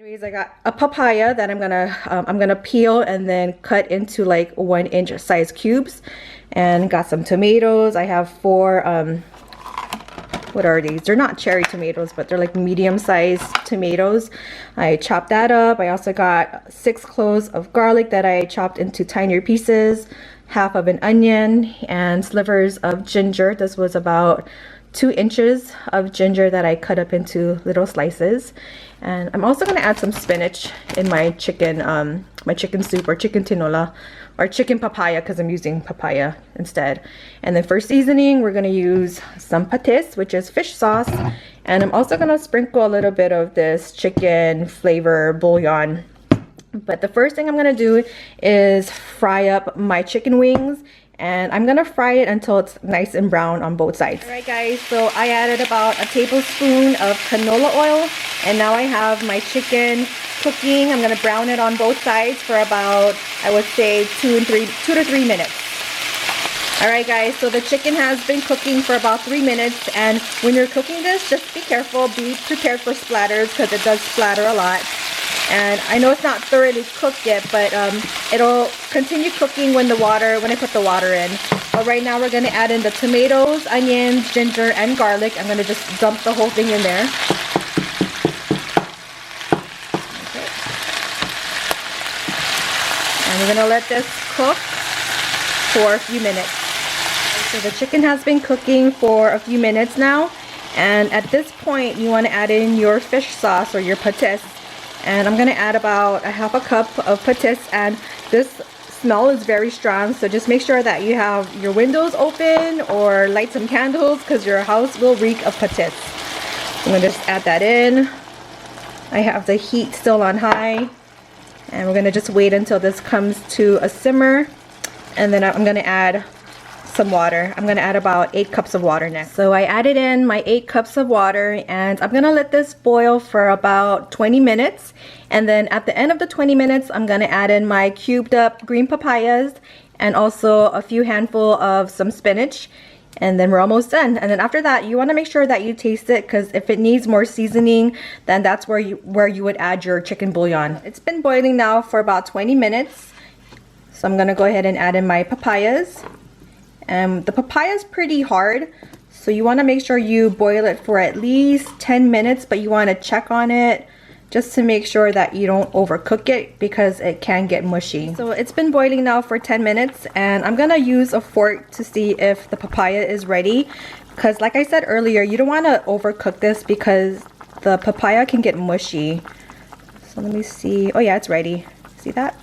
Anyways, I got a papaya that I'm gonna peel and then cut into like 1-inch size cubes, and got some tomatoes. I have 4 what are these? They're not cherry tomatoes, but they're like medium-sized tomatoes. I chopped that up. I also got 6 cloves of garlic that I chopped into tinier pieces, half of an onion, and slivers of ginger. This was about 2 inches of ginger that I cut up into little slices. And I'm also going to add some spinach in my chicken soup, or chicken tinola, or chicken papaya, because I'm using papaya instead. And then for seasoning, we're going to use some patis, which is fish sauce. And I'm also going to sprinkle a little bit of this chicken flavor bouillon. But the first thing I'm going to do is fry up my chicken wings. And I'm gonna fry it until it's nice and brown on both sides. Alright guys, so I added about a tablespoon of canola oil, and now I have my chicken cooking. I'm gonna brown it on both sides for about, I would say, 2 to 3 minutes. Alright guys, so the chicken has been cooking for about 3 minutes, and when you're cooking this, just be careful, be prepared for splatters, because it does splatter a lot. And I know it's not thoroughly cooked yet, but it'll continue cooking when I put the water in. But right now we're going to add in the tomatoes, onions, ginger, and garlic. I'm going to just dump the whole thing in there. Okay. And we're going to let this cook for a few minutes. So the chicken has been cooking for a few minutes now. And at this point, you want to add in your fish sauce, or your patis. And I'm going to add about a half a cup of patis, and this smell is very strong, so just make sure that you have your windows open or light some candles, because your house will reek of patis. I'm going to just add that in. I have the heat still on high, and we're going to just wait until this comes to a simmer, and then I'm going to add some water. I'm going to add about 8 cups of water next. So I added in my 8 cups of water, and I'm going to let this boil for about 20 minutes. And then at the end of the 20 minutes, I'm going to add in my cubed up green papayas, and also a few handful of some spinach. And then we're almost done. And then after that, you want to make sure that you taste it, because if it needs more seasoning, then that's where you would add your chicken bouillon. It's been boiling now for about 20 minutes. So I'm going to go ahead and add in my papayas. The papaya is pretty hard, so you want to make sure you boil it for at least 10 minutes, but you want to check on it just to make sure that you don't overcook it, because it can get mushy. So it's been boiling now for 10 minutes, and I'm going to use a fork to see if the papaya is ready, because like I said earlier, you don't want to overcook this because the papaya can get mushy. So let me see. Oh yeah, it's ready. See that?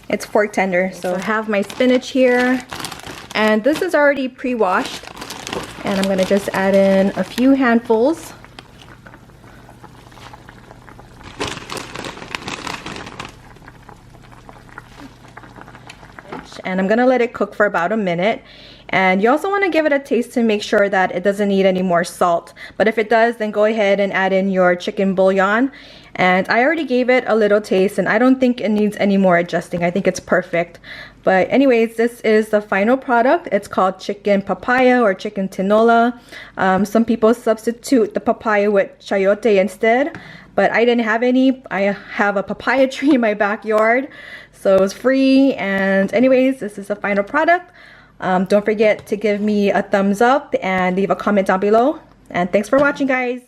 It's fork tender. So I have my spinach here. And this is already pre-washed, and I'm going to just add in a few handfuls. And I'm going to let it cook for about a minute. And you also want to give it a taste to make sure that it doesn't need any more salt. But if it does, then go ahead and add in your chicken bouillon. And I already gave it a little taste, and I don't think it needs any more adjusting. I think it's perfect. But anyways, this is the final product. It's called chicken papaya, or chicken tinola. Some people substitute the papaya with chayote instead, but I didn't have any. I have a papaya tree in my backyard, so it was free. And anyways, this is the final product. Don't forget to give me a thumbs up and leave a comment down below. And thanks for watching, guys.